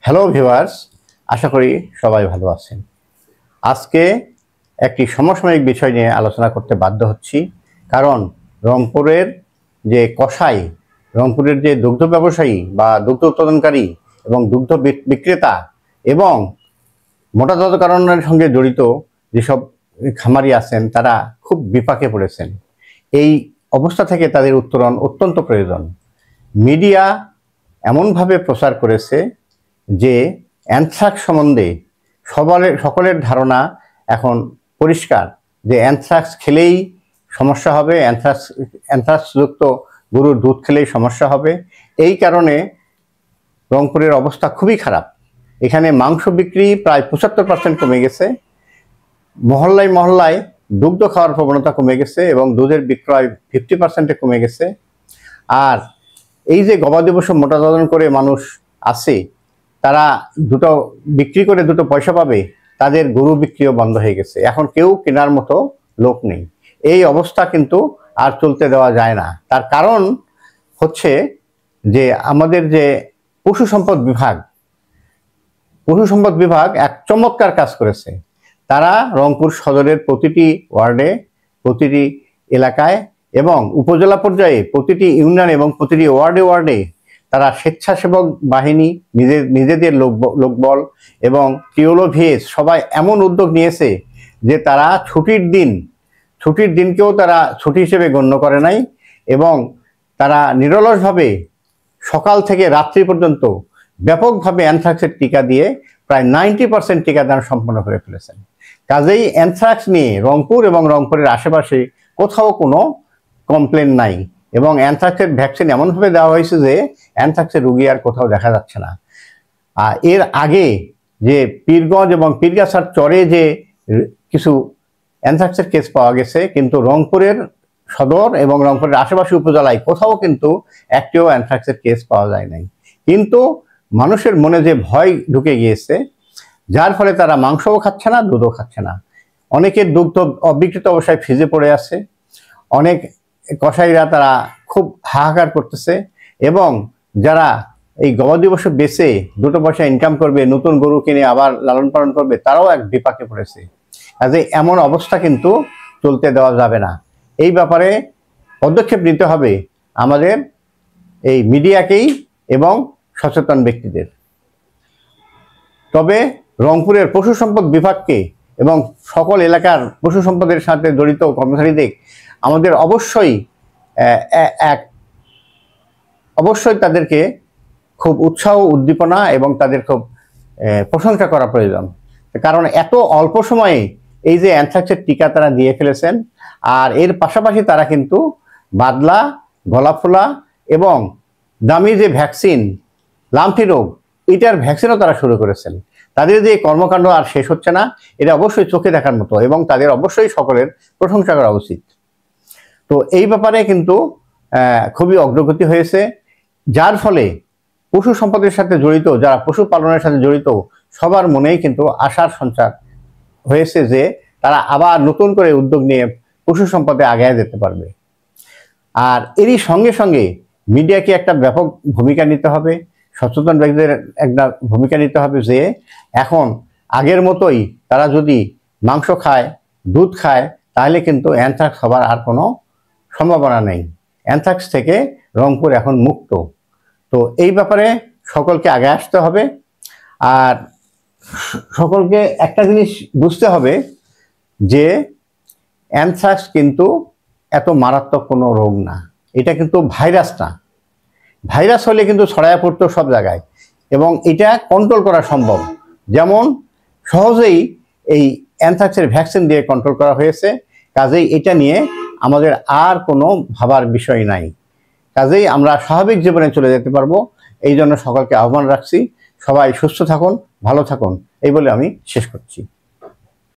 Hello viewers, আশা করি সবাই ভালো আছেন। আজকে একটি সমসাময়িক বিষয় নিয়ে আলোচনা করতে বাধ্য হচ্ছি, কারণ রংপুরের যে কসাই, রংপুরের যে দুগ্ধ ব্যবসায়ী বা দুগ্ধ উৎপাদনকারী এবং দুগ্ধ বিক্রেতা এবং মোটাতাজাকরণের সঙ্গে জড়িত যেসব খামারি আছেন, তারা খুব বিপাকে পড়েছেন। এই অবস্থা থেকে তাদের উত্তরণ অত্যন্ত প্রয়োজন। মিডিয়া এমনভাবে প্রচার করেছে যে অ্যানথ্রাক্স সম্বন্ধে সকলের ধারণা এখন পরিষ্কার যে অ্যানথ্রাক্স খেলেই সমস্যা হবে, অ্যানথ্রাক্সযুক্ত গরুর দুধ খেলেই সমস্যা হবে। এই কারণে রংপুরের অবস্থা খুবই খারাপ। এখানে মাংস বিক্রি প্রায় 75% কমে গেছে, মহল্লায় মহল্লায় দুগ্ধ খাওয়ার প্রবণতা কমে গেছে এবং দুধের বিক্রয় 50%-এ কমে গেছে। আর এই যে গবাদি পশু মোটাতাজাকরণ করে মানুষ আছে, তারা দুটো বিক্রি করে দুটো পয়সা পাবে, তাদের গরু বিক্রিও বন্ধ হয়ে গেছে। এখন কেউ কেনার মতো লোক নেই। এই অবস্থা কিন্তু আর চলতে দেওয়া যায় না। তার কারণ হচ্ছে যে আমাদের যে পশু সম্পদ বিভাগ এক চমৎকার কাজ করেছে। তারা রংপুর সদরের প্রতিটি ওয়ার্ডে, প্রতিটি এলাকায় এবং উপজেলা পর্যায়ে প্রতিটি ইউনিয়ন এবং প্রতিটি ওয়ার্ডে তারা স্বেচ্ছাসেবক বাহিনী, নিজেদের লোকবল এবং টিওলো ভিএস সবাই এমন উদ্যোগ নিয়েছে যে তারা ছুটির দিনকেও তারা ছুটি হিসেবে গণ্য করে নাই এবং তারা নিরলসভাবে সকাল থেকে রাত্রি পর্যন্ত ব্যাপকভাবে অ্যানথ্রাক্সের টিকা দিয়ে প্রায় 90% টিকাদান সম্পন্ন করে ফেলেছেন। কাজেই অ্যানথ্রাক্স নিয়ে রংপুর এবং রংপুরের আশেপাশে কোথাও কোনো কমপ্লেন নাই এবং অ্যানথ্রাক্সের ভ্যাকসিন এমনভাবে দেওয়া হয়েছে যে অ্যানথ্রাক্সের রোগী আর কোথাও দেখা যাচ্ছে না। এর আগে যে পীরগঞ্জ এবং পীরগাছার চরে যে কিছু অ্যানথ্রাক্সের কেস পাওয়া গেছে, কিন্তু রংপুরের সদর এবং রংপুরের আশেপাশে উপজেলায় কোথাও কিন্তু একটিও অ্যানথ্রাক্সের কেস পাওয়া যায় নাই। কিন্তু মানুষের মনে যে ভয় ঢুকে গিয়েছে, যার ফলে তারা মাংসও খাচ্ছে না, দুধও খাচ্ছে না। অনেকের দুগ্ধ অবিকৃত অবস্থায় ফ্রিজে পড়ে আছে। অনেক কসাইরা তারা খুব হাহাকার করতেছে এবং যারা এই গবাদি পশু বেচে দুটো পয়সা ইনকাম করবে, নতুন গরু কিনে আবার লালন পালন করবে, তারাও এক বিপাকে পড়েছে। কাজে এমন অবস্থা কিন্তু চলতে দেওয়া যাবে না। এই ব্যাপারে পদক্ষেপ নিতে হবে আমাদের এই মিডিয়াকেই এবং সচেতন ব্যক্তিদের। তবে রংপুরের পশু সম্পদ বিভাগকে এবং সকল এলাকার পশু সম্পদের সাথে জড়িত কর্মচারীদের আমাদের অবশ্যই তাদেরকে খুব উৎসাহ, উদ্দীপনা এবং তাদের খুব প্রশংসা করা প্রয়োজন। কারণ এত অল্প সময়ে এই যে অ্যানথ্রাক্সের টিকা তারা দিয়ে ফেলেছেন, আর এর পাশাপাশি তারা কিন্তু বাদলা, গলাফোলা এবং দামি যে ভ্যাকসিন লাম্পি রোগ, এটার ভ্যাকসিনও তারা শুরু করেছেন। তাদের যে কর্মকাণ্ড আর শেষ হচ্ছে না, এটা অবশ্যই চোখে দেখার মতো এবং তাদের অবশ্যই সকলের প্রশংসা করা উচিত। তো এই ব্যাপারে কিন্তু খুবই অগ্রগতি হয়েছে, যার ফলে পশু সম্পদের সাথে জড়িত, যারা পশু পালনের সাথে জড়িত, সবার মনেই কিন্তু আশার সঞ্চার হয়েছে যে তারা আবার নতুন করে উদ্যোগ নিয়ে পশু সম্পদে আগায় যেতে পারবে। আর এরই সঙ্গে সঙ্গে মিডিয়াকে একটা ব্যাপক ভূমিকা নিতে হবে, সচেতন ব্যক্তিদের একটা ভূমিকা নিতে হবে যে এখন আগের মতোই তারা যদি মাংস খায়, দুধ খায়, তাহলে কিন্তু অ্যানথ্রাক্স হবার আর কোনো সম্ভাবনা নেই। অ্যানথ্রাক্স থেকে রংপুর এখন মুক্ত। তো এই ব্যাপারে সকলকে আগে আসতে হবে। আর সকলকে একটা জিনিস বুঝতে হবে যে অ্যানথ্রাক্স কিন্তু এত মারাত্মক কোনো রোগ না, এটা কিন্তু ভাইরাস না। ভাইরাস হলে কিন্তু ছড়ায় পড়তো সব জায়গায় এবং এটা কন্ট্রোল করা সম্ভব। যেমন সহজেই এই অ্যানথ্রাক্সের ভ্যাকসিন দিয়ে কন্ট্রোল করা হয়েছে। কাজেই এটা নিয়ে আমাদের আর কোনো ভাবার বিষয় নাই। কাজেই আমরা স্বাভাবিক জীবনে চলে যেতে পারবো। এই জন্য সকলকে আহ্বান রাখছি, সবাই সুস্থ থাকুন, ভালো থাকুন, এই বলে আমি শেষ করছি।